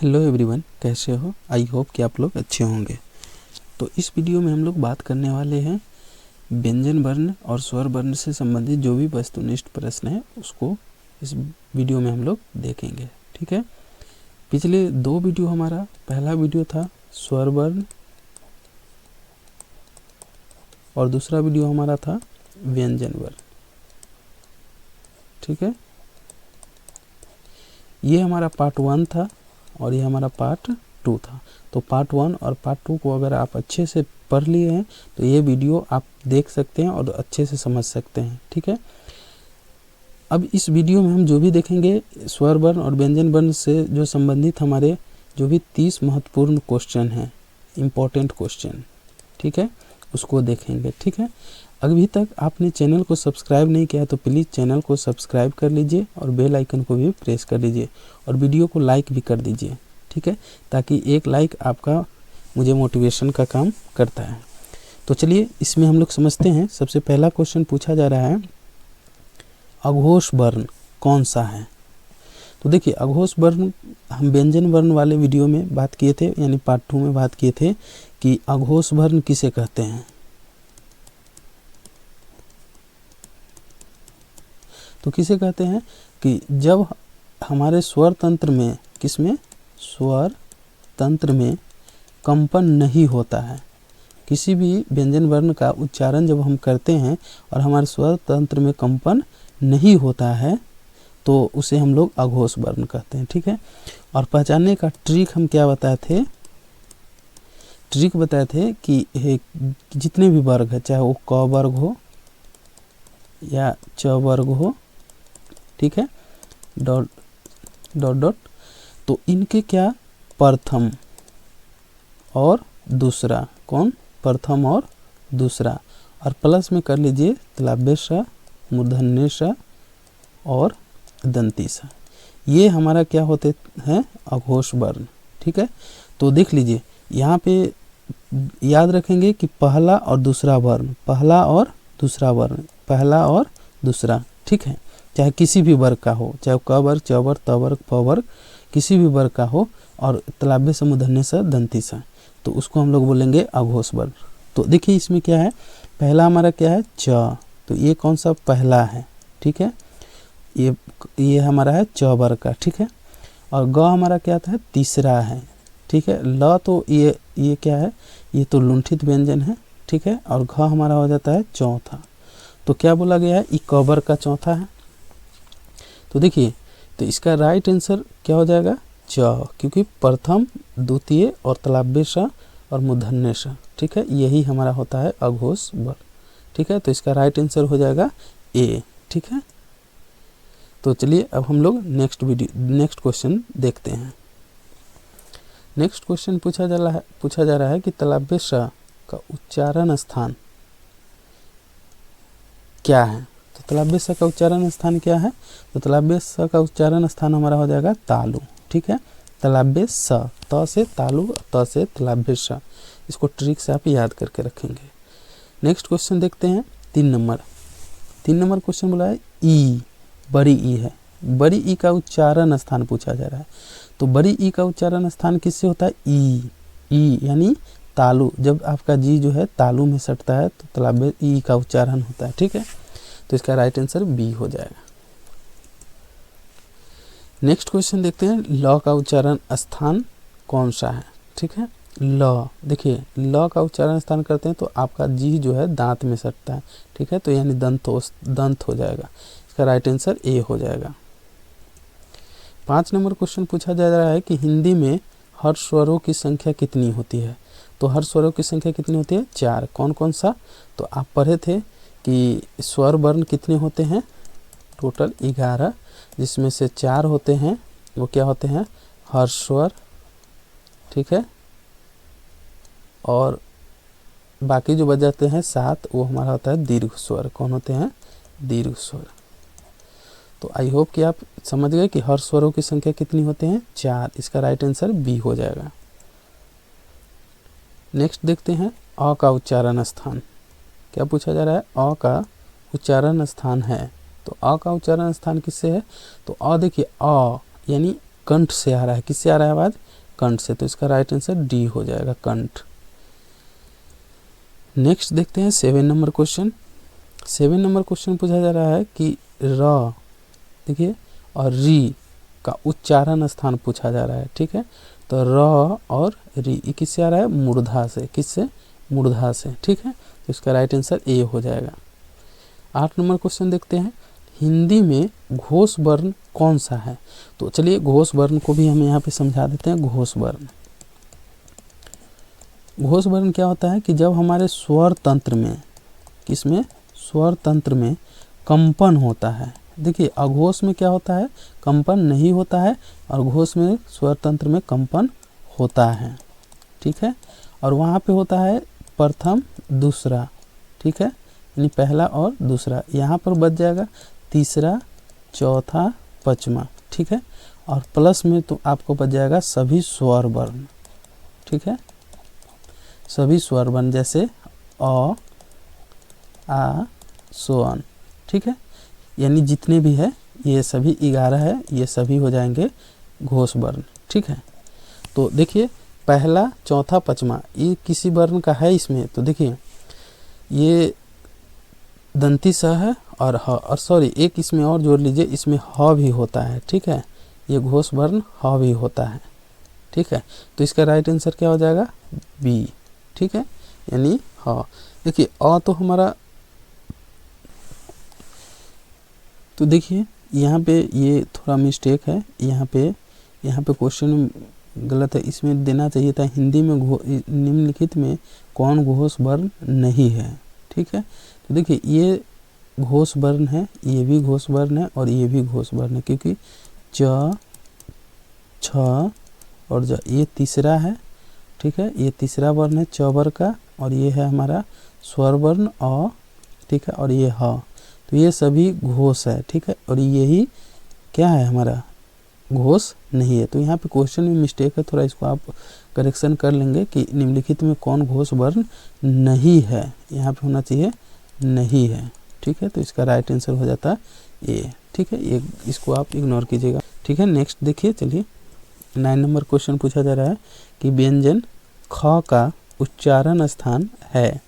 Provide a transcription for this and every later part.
Hello everyone, कैसे हो? I hope कि आप लोग अच्छे होंगे। तो इस वीडियो में हम लोग बात करने वाले हैं व्यंजन वर्ण और स्वर वर्ण से संबंधित जो भी वस्तुनिष्ठ प्रश्न है उसको इस वीडियो में हम लोग देखेंगे। ठीक है, पिछले दो वीडियो, हमारा पहला वीडियो था स्वर वर्ण और दूसरा वीडियो हमारा था व्यंजन वर्ण। ठीक है, ये हमारा पार्ट 1 था और ये हमारा पार्ट 2 था। तो पार्ट 1 और पार्ट 2 को अगर आप अच्छे से पढ़ लिए हैं तो ये वीडियो आप देख सकते हैं और अच्छे से समझ सकते हैं। ठीक है, अब इस वीडियो में हम जो भी देखेंगे स्वर वर्ण और व्यंजन वर्ण से जो संबंधित हमारे जो भी 30 महत्वपूर्ण क्वेश्चन हैं, इम्पोर्टेंट क्वेश्चन, ठीक है, उसको देखेंगे। ठीक है, अभी तक आपने चैनल को सब्सक्राइब नहीं किया तो प्लीज़ चैनल को सब्सक्राइब कर लीजिए और बेल आइकन को भी प्रेस कर लीजिए और वीडियो को लाइक भी कर दीजिए। ठीक है, ताकि एक लाइक आपका मुझे मोटिवेशन का काम करता है। तो चलिए इसमें हम लोग समझते हैं। सबसे पहला क्वेश्चन पूछा जा रहा है, अघोष वर्ण कौन सा है? तो देखिए, अघोष वर्ण हम व्यंजन वर्ण वाले वीडियो में बात किए थे, यानी पार्ट 2 में बात किए थे कि अघोष वर्ण किसे कहते हैं। तो किसे कहते हैं कि जब हमारे स्वर तंत्र में, किसमें, स्वर तंत्र में कंपन नहीं होता है, किसी भी व्यंजन वर्ण का उच्चारण जब हम करते हैं और हमारे स्वर तंत्र में कंपन नहीं होता है तो उसे हम लोग अघोष वर्ण कहते हैं। ठीक है, और पहचानने का ट्रिक हम क्या बताए थे? ट्रिक बताए थे कि जितने भी वर्ग है, चाहे वो क वर्ग हो या च वर्ग हो, ठीक है, डॉट डॉट डॉट, तो इनके क्या, प्रथम और दूसरा, कौन, प्रथम और दूसरा, और प्लस में कर लीजिए तलाभ्य स, मूर्धन्य स और दंती स, ये हमारा क्या होते हैं, अघोष वर्ण। ठीक है, तो देख लीजिए यहाँ पे याद रखेंगे कि पहला और दूसरा वर्ण, पहला और दूसरा वर्ण, पहला और दूसरा। ठीक है, चाहे किसी भी वर्ग का हो, चाहे क वर्ग, च वर्ग, त वर्ग, प वर्ग, किसी भी वर्ग का हो, और तलाभ्य से, मूर्धन्य से, दंती से, तो उसको हम लोग बोलेंगे अघोष वर्ण। तो देखिए इसमें क्या है, पहला हमारा क्या है, च, तो ये कौन सा पहला है। ठीक है, ये हमारा है च वर्ग का। ठीक है, और ग हमारा क्या था है, तीसरा है। ठीक है, ल तो ये क्या है, ये तो लुंठित व्यंजन है। ठीक है, और घ हमारा हो जाता है चौथा। तो क्या बोला गया है, क वर्ग का चौथा है। तो देखिए, तो इसका राइट आंसर क्या हो जाएगा, च, क्योंकि प्रथम, द्वितीय और तलाभ्य स और मूर्धन्य स। ठीक है, यही हमारा होता है अघोष वर्ण। ठीक है, तो इसका राइट आंसर हो जाएगा ए। ठीक है, तो चलिए अब हम लोग नेक्स्ट क्वेश्चन देखते हैं। नेक्स्ट क्वेश्चन पूछा जा रहा है कि तलाभ्य स का उच्चारण स्थान क्या है। तो तलाभ्य स का उच्चारण स्थान क्या है? तो तलाभ्य स का उच्चारण स्थान हमारा हो जाएगा तालु। ठीक है, तलाभ्य स, त से तालु, त से तलाभ्य स, इसको ट्रिक से आप याद करके रखेंगे। नेक्स्ट क्वेश्चन देखते हैं, 3 नंबर क्वेश्चन बोला है ई, बड़ी ई है, बड़ी ई का उच्चारण स्थान पूछा जा रहा है। तो बड़ी ई का उच्चारण स्थान किससे होता है, ई यानी तालु, जब आपका जी जो है तालु में सटता है तो तलाभ्य ई का उच्चारण होता है। ठीक है, तो इसका राइट आंसर बी हो जाएगा। नेक्स्ट क्वेश्चन देखते हैं, ल का उच्चारण स्थान कौन सा है। ठीक है, ल, देखिए ल का उच्चारण स्थान करते हैं तो आपका जी जो है दांत में सटता है। ठीक है, तो यानी दंत हो जाएगा, इसका राइट आंसर ए हो जाएगा। 5 नंबर क्वेश्चन पूछा जा रहा है कि हिंदी में हर स्वरों की संख्या कितनी होती है। तो हर स्वरों की संख्या कितनी होती है, 4। कौन कौन सा? तो आप पढ़े थे कि स्वर वर्ण कितने होते हैं, टोटल 11, जिसमें से 4 होते हैं, वो क्या होते हैं, हर्ष स्वर। ठीक है, और बाकी जो बच जाते हैं 7, वो हमारा होता है दीर्घ स्वर। कौन होते हैं, दीर्घ स्वर। तो आई होप कि आप समझ गए कि हर स्वरों की संख्या कितनी होते हैं, 4। इसका राइट आंसर बी हो जाएगा। नेक्स्ट देखते हैं, अ का उच्चारण स्थान क्या पूछा जा रहा है, अ का उच्चारण स्थान है। तो अ का उच्चारण स्थान किससे है? तो अ देखिए, अ यानी कंठ से आ रहा है। किससे आ रहा है आवाज? कंठ से। तो इसका राइट आंसर डी हो जाएगा, कंठ। नेक्स्ट देखते हैं 7 नंबर क्वेश्चन। 7 नंबर क्वेश्चन पूछा जा रहा है कि र, देखिए, और री का उच्चारण स्थान पूछा जा रहा है। ठीक है, तो र और री ये किससे आ रहा है? मूर्धा से। किससे? मूर्धा से। ठीक है, तो इसका राइट आंसर ए हो जाएगा। 8 नंबर क्वेश्चन देखते हैं, हिंदी में घोष वर्ण कौन सा है? तो चलिए घोष वर्ण को भी हम यहाँ पे समझा देते हैं। घोष वर्ण, घोष वर्ण क्या होता है कि जब हमारे स्वर तंत्र में, किसमें? स्वर तंत्र में कंपन होता है। देखिए अघोष में क्या होता है? कंपन नहीं होता है, और घोष में स्वर तंत्र में कंपन होता है। ठीक है, और वहाँ पे होता है प्रथम दूसरा। ठीक है, यानी पहला और दूसरा। यहाँ पर बच जाएगा तीसरा, चौथा, पांचवा। ठीक है, और प्लस में तो आपको बच जाएगा सभी स्वर वर्ण। ठीक है, सभी स्वर वर्ण जैसे अ, आ, सो ऑन। ठीक है, यानी जितने भी है ये सभी 11 है, ये सभी हो जाएंगे घोष वर्ण। ठीक है, तो देखिए पहला, चौथा, पांचवा ये किसी वर्ण का है इसमें? तो देखिए ये दंती स है और ह, और सॉरी एक इसमें और जोड़ लीजिए, इसमें ह भी होता है। ठीक है, ये घोष वर्ण ह भी होता है। ठीक है, तो इसका राइट आंसर क्या हो जाएगा? बी। ठीक है, यानी ह। देखिए अ तो हमारा, तो देखिए यहाँ पे ये थोड़ा मिस्टेक है, यहाँ पे क्वेश्चन गलत है। इसमें देना चाहिए था हिंदी में निम्नलिखित में कौन घोष वर्ण नहीं है। ठीक है, तो देखिए ये घोष वर्ण है, ये भी घोष वर्ण है, और ये भी घोष वर्ण है, क्योंकि च, छ और ज ये तीसरा है। ठीक है, ये तीसरा वर्ण है च वर्ग का, और ये है हमारा स्वर वर्ण अ। ठीक है, और ये ह, तो ये सभी घोष है। ठीक है, और यही क्या है? हमारा घोष नहीं है। तो यहाँ पे क्वेश्चन में मिस्टेक है, थोड़ा इसको आप करेक्शन कर लेंगे कि निम्नलिखित में कौन घोष वर्ण नहीं है। यहाँ पे होना चाहिए नहीं है। ठीक है, तो इसका राइट आंसर हो जाता है ए। ठीक है, ये इसको आप इग्नोर कीजिएगा। ठीक है, नेक्स्ट देखिए, चलिए 9 नंबर क्वेश्चन पूछा जा रहा है कि व्यंजन ख का उच्चारण स्थान है।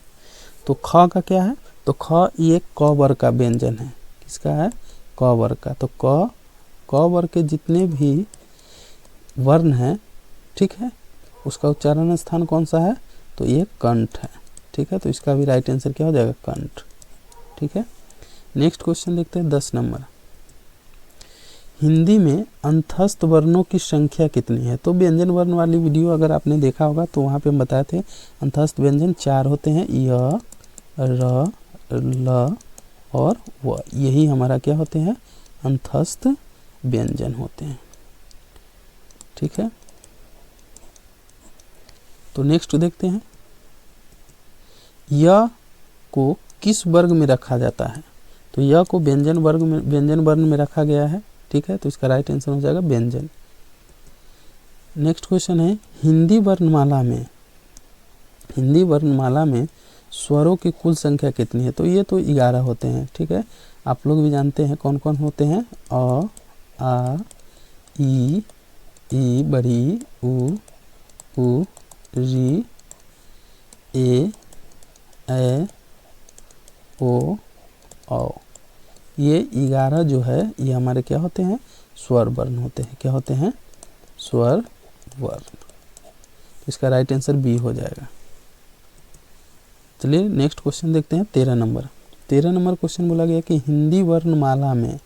तो ख का क्या है? तो ख ये क वर्ग का व्यंजन है। किसका है? क वर्ग का। तो क वर्ग के जितने भी वर्ण हैं, ठीक है, उसका उच्चारण स्थान कौन सा है? तो ये कंठ है। ठीक है, तो इसका भी राइट आंसर क्या हो जाएगा? कंठ। ठीक है, नेक्स्ट क्वेश्चन देखते हैं 10 नंबर। हिंदी में अंतस्थ वर्णों की संख्या कितनी है? तो व्यंजन वर्ण वाली वीडियो अगर आपने देखा होगा तो वहाँ पे हम बताए थे अंतस्थ व्यंजन 4 होते हैं, य, र, ल और व। यही हमारा क्या होते हैं? अंतस्थ व्यंजन होते हैं। ठीक है, तो नेक्स्ट देखते हैं, य को किस वर्ग में रखा जाता है? तो य को व्यंजन वर्ण में रखा गया है। ठीक है, तो इसका राइट आंसर हो जाएगा व्यंजन। नेक्स्ट क्वेश्चन है, हिंदी वर्णमाला में स्वरों की कुल संख्या कितनी है? तो ये तो 11 होते हैं। ठीक है, आप लोग भी जानते हैं कौन कौन होते हैं। अ, आ, ई बड़ी, उ, री, ए, ओ, औ। ये 11 जो है ये हमारे क्या होते हैं? स्वर वर्ण होते हैं। क्या होते हैं? स्वर वर्ण। तो इसका राइट आंसर बी हो जाएगा। चलिए नेक्स्ट क्वेश्चन देखते हैं 13 नंबर। 13 नंबर क्वेश्चन बोला गया कि हिंदी वर्णमाला में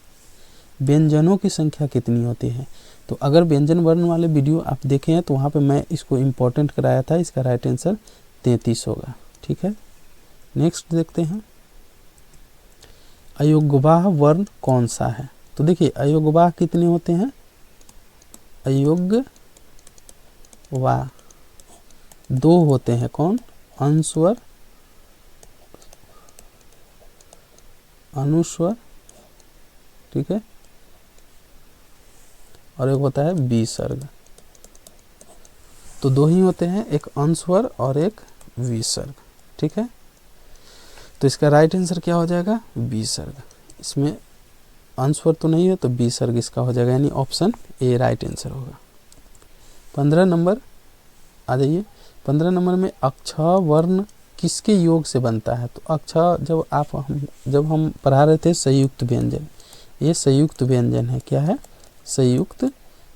व्यंजनों की संख्या कितनी होती है? तो अगर व्यंजन वर्ण वाले वीडियो आप देखे हैं तो वहाँ पे मैं इसको इम्पोर्टेंट कराया था। इसका राइट आंसर 33 होगा। ठीक है, नेक्स्ट देखते हैं, अयोग्यवाह वर्ण कौन सा है? तो देखिए अयोग्यवाह कितने होते हैं? अयोग्यवाह 2 होते हैं। कौन? अनुस्वर, ठीक है, और एक होता है विसर्ग। तो 2 ही होते हैं, एक अनुस्वर और एक विसर्ग। ठीक है, तो इसका राइट आंसर क्या हो जाएगा? विसर्ग। इसमें अंशस्वर तो नहीं है तो विसर्ग इसका हो जाएगा, यानी ऑप्शन ए राइट आंसर होगा। 15 नंबर आ जाइए। 15 नंबर में अक्षर वर्ण किसके योग से बनता है? तो अक्षर जब हम पढ़ा रहे थे संयुक्त व्यंजन, ये संयुक्त व्यंजन है। क्या है? संयुक्त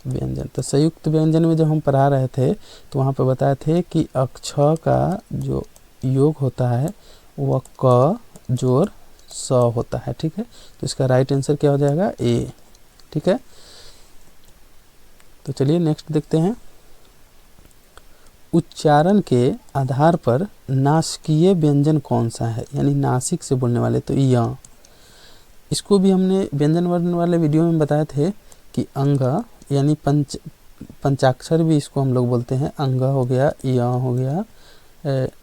व्यंजन। तो संयुक्त व्यंजन में जब हम पढ़ा रहे थे तो वहाँ पे बताए थे कि अक्षर का जो योग होता है वह क जोड़ स होता है। ठीक है, तो इसका राइट आंसर क्या हो जाएगा? ए। ठीक है, तो चलिए नेक्स्ट देखते हैं। उच्चारण के आधार पर नासिकीय व्यंजन कौन सा है, यानी नासिक से बोलने वाले? तो य। इसको भी हमने व्यंजन वर्ण वाले वीडियो में बताए थे कि अंग यानी पंचाक्षर भी इसको हम लोग बोलते हैं। अंग हो गया, य हो गया,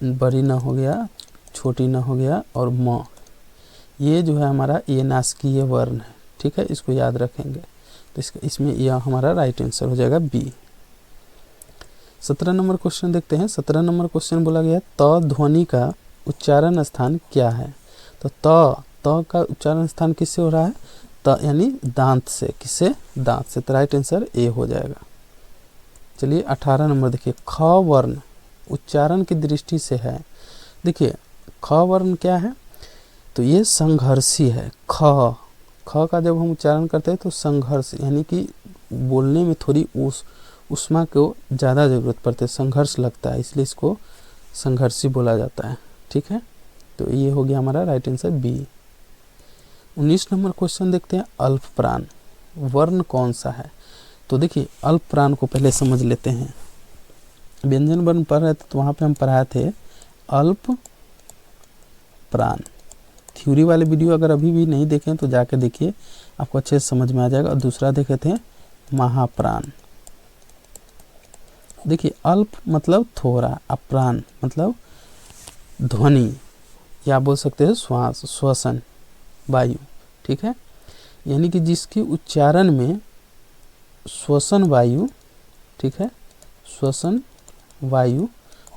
बड़ी न हो गया, छोटी न हो गया और म, ये जो है हमारा ये नासिकीय वर्ण है। ठीक है, इसको याद रखेंगे। तो इसमें यह हमारा राइट आंसर हो जाएगा बी। 17 नंबर क्वेश्चन देखते हैं। 17 नंबर क्वेश्चन बोला गया त ध्वनि का उच्चारण स्थान क्या है? तो त का उच्चारण स्थान किससे हो रहा है? त यानी दांत से। किससे? दांत से। तो राइट आंसर ए हो जाएगा। चलिए 18 नंबर देखिए। ख वर्ण उच्चारण की दृष्टि से है। देखिए ख वर्ण क्या है? तो ये संघर्षी है। ख का जब हम उच्चारण करते हैं तो संघर्ष यानी कि बोलने में थोड़ी ऊष्मा को ज़्यादा ज़रूरत पड़ती है, संघर्ष लगता है, इसलिए इसको संघर्षी बोला जाता है। ठीक है, तो ये हो गया हमारा right answer B. 19 number question देखते हैं। अल्प प्राण वर्ण कौन सा है? तो देखिए अल्प प्राण को पहले समझ लेते हैं। व्यंजन वर्ण पढ़ रहे थे तो वहाँ पे हम पढ़ाए थे अल्प प्राण। थ्योरी वाले वीडियो अगर अभी भी नहीं देखें तो जाके देखिए, आपको अच्छे से समझ में आ जाएगा। और दूसरा देखे थे महाप्राण। देखिए अल्प मतलब थोड़ा, अप्राण मतलब ध्वनि, या बोल सकते हैं श्वास, श्वसन, वायु। ठीक है, यानी कि जिसके उच्चारण में श्वसन वायु, ठीक है, श्वसन वायु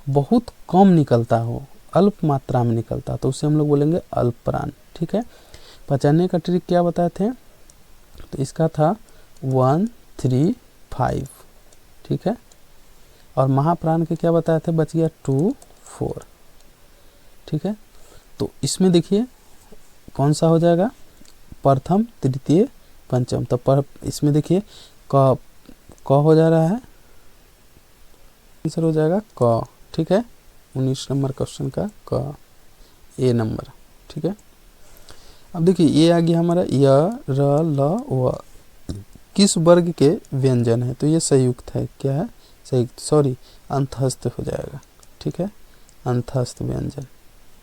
बहुत कम निकलता हो, अल्प मात्रा में निकलता, तो उसे हम लोग बोलेंगे अल्प प्राण। ठीक है, पहचानने का ट्रिक क्या बताए थे? तो इसका था 1 3 5। ठीक है, और महाप्राण के क्या बताए थे? बच गया 2 4। ठीक है, तो इसमें देखिए कौन सा हो जाएगा? प्रथम, तृतीय, पंचम। तो इसमें देखिए क हो जा रहा है, आंसर हो जाएगा क। ठीक है, 19 नंबर क्वेश्चन का क, ए नंबर। ठीक है, अब देखिए ये आ गया हमारा य, र, ल, व। किस वर्ग के व्यंजन है? तो ये संयुक्त है। क्या है? संयुक्त, सॉरी अंतःस्थ हो जाएगा। ठीक है, अंतःस्थ व्यंजन।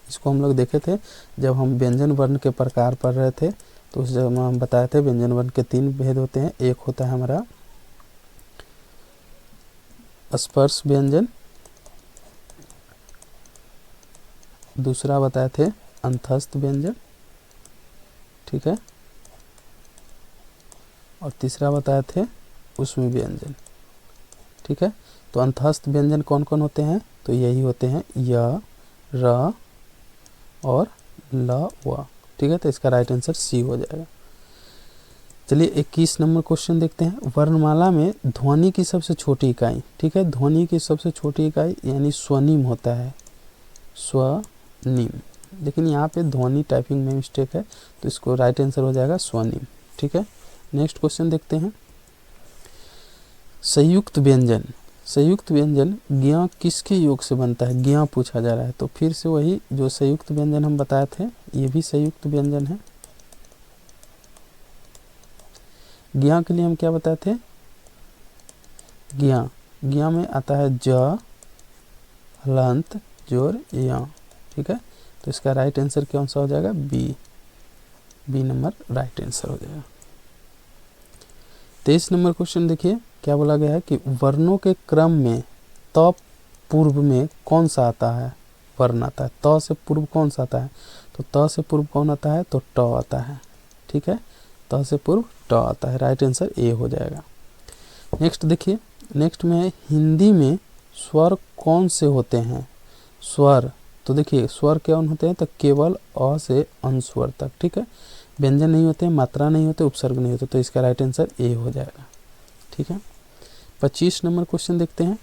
इसको हम लोग देखे थे जब हम व्यंजन वर्ण के प्रकार पढ़ रहे थे, तो उस जगह हम बताए थे व्यंजन वर्ण के 3 भेद होते हैं। एक होता है हमारा स्पर्श व्यंजन, दूसरा बताए थे अंतःस्थ व्यंजन, ठीक है, और तीसरा बताए थे ऊष्मी व्यंजन। ठीक है, तो अंतःस्थ व्यंजन कौन कौन होते हैं? तो यही होते हैं य, र और ल, व। ठीक है, तो इसका राइट आंसर सी हो जाएगा। चलिए 21 नंबर क्वेश्चन देखते हैं। वर्णमाला में ध्वनि की सबसे छोटी इकाई, ठीक है, ध्वनि की सबसे छोटी इकाई यानी स्वनिम होता है, स्वनिम। लेकिन यहाँ पे ध्वनि टाइपिंग में मिस्टेक है, तो इसको राइट आंसर हो जाएगा स्वनिम। ठीक है, नेक्स्ट क्वेश्चन देखते हैं। संयुक्त व्यंजन, संयुक्त व्यंजन ज्ञ किसके योग से बनता है? ज्ञ पूछा जा रहा है, तो फिर से वही जो संयुक्त व्यंजन हम बताए थे, ये भी संयुक्त व्यंजन है। ज्ञ के लिए हम क्या बताए थे? ज्ञ में आता है ज, हलंत, जोर, य। ठीक है, तो इसका राइट आंसर कौन सा हो जाएगा? B. B number right answer हो जाएगा। 23 नंबर क्वेश्चन देखिए, क्या बोला गया है कि वर्णों के क्रम में त पूर्व में कौन सा आता है? वर्ण आता है। त से पूर्व कौन सा आता है? तो त से पूर्व कौन आता है? तो ट आता है। ठीक है, त से पूर्व ट आता है। राइट आंसर ए हो जाएगा। नेक्स्ट देखिए, नेक्स्ट में है हिंदी में स्वर कौन से होते हैं? स्वर, तो देखिए स्वर कौन होते हैं? तो केवल अ से अनुस्वर तक। ठीक है, व्यंजन नहीं होते, मात्रा नहीं होते, उपसर्ग नहीं होते, तो इसका राइट आंसर ए हो जाएगा। ठीक है, 25 नंबर क्वेश्चन देखते हैं।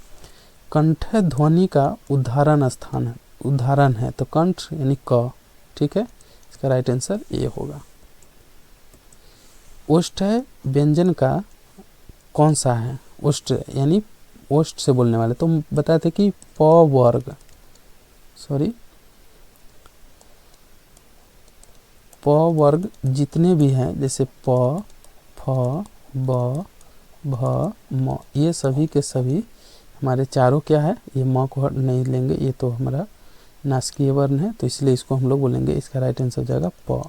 कंठ ध्वनि का उदाहरण है, तो कंठ यानी क, ठीक है, इसका राइट आंसर ए होगा। ओष्ठ व्यंजन का कौन सा है? ओष्ठ यानी ओष्ठ से बोलने वाले, तो बताए थे कि प वर्ग जितने भी हैं, जैसे प, फ, ब, भ, म, ये सभी के सभी हमारे चारों क्या है, ये म को नहीं लेंगे, ये तो हमारा नासकीय वर्ण है, तो इसलिए इसको हम लोग बोलेंगे, इसका राइट आंसर हो जाएगा प।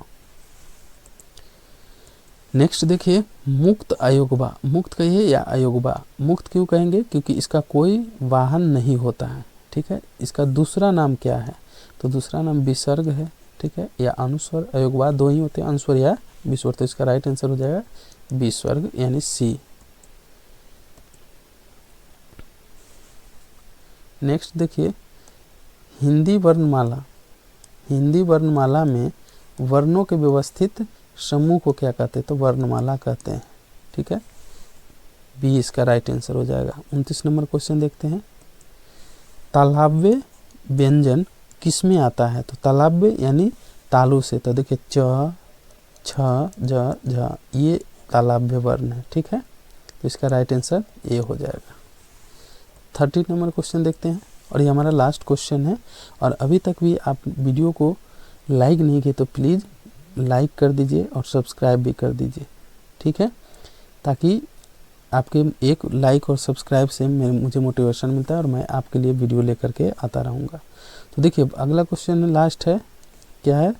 नेक्स्ट देखिए, मुक्त अयोग्यबा, मुक्त कहिए या अयोग्यबा, मुक्त क्यों कहेंगे? क्योंकि इसका कोई वाहन नहीं होता है। ठीक है, इसका दूसरा नाम क्या है? तो दूसरा नाम विसर्ग है। ठीक है, या अनुस्वर। अयोग्यबा दो ही होते हैं, अनुस्वर या विस्वर, तो इसका राइट आंसर हो जाएगा विसर्ग यानी सी। नेक्स्ट देखिए, हिंदी वर्णमाला में वर्णों के व्यवस्थित समूह को क्या कहते हैं? तो वर्णमाला कहते हैं। ठीक है, बी इसका राइट आंसर हो जाएगा। 29 नंबर क्वेश्चन देखते हैं। तालव्य व्यंजन किस में आता है? तो तालव्य यानी तालु से, तो देखिए च, छ, ज, झ, ये तालव्य वर्ण है। ठीक है, तो इसका राइट आंसर ए हो जाएगा। 30 नंबर क्वेश्चन देखते हैं, और ये हमारा लास्ट क्वेश्चन है। और अभी तक भी आप वीडियो को लाइक नहीं किए तो प्लीज़ लाइक कर दीजिए और सब्सक्राइब भी कर दीजिए। ठीक है, ताकि आपके एक लाइक और सब्सक्राइब से मुझे मोटिवेशन मिलता है और मैं आपके लिए वीडियो लेकर के आता रहूँगा। तो देखिए, अगला क्वेश्चन लास्ट है, क्या है?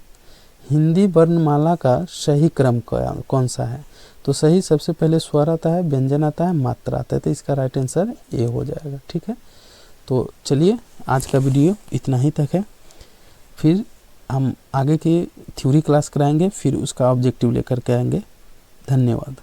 हिंदी वर्णमाला का सही क्रम कौन सा है? तो सही सबसे पहले स्वर आता है, व्यंजन आता है, मात्रा आता है, तो इसका राइट आंसर ए हो जाएगा। ठीक है, तो चलिए आज का वीडियो इतना ही तक है। फिर हम आगे की थ्योरी क्लास कराएंगे, फिर उसका ऑब्जेक्टिव लेकर के आएंगे। धन्यवाद।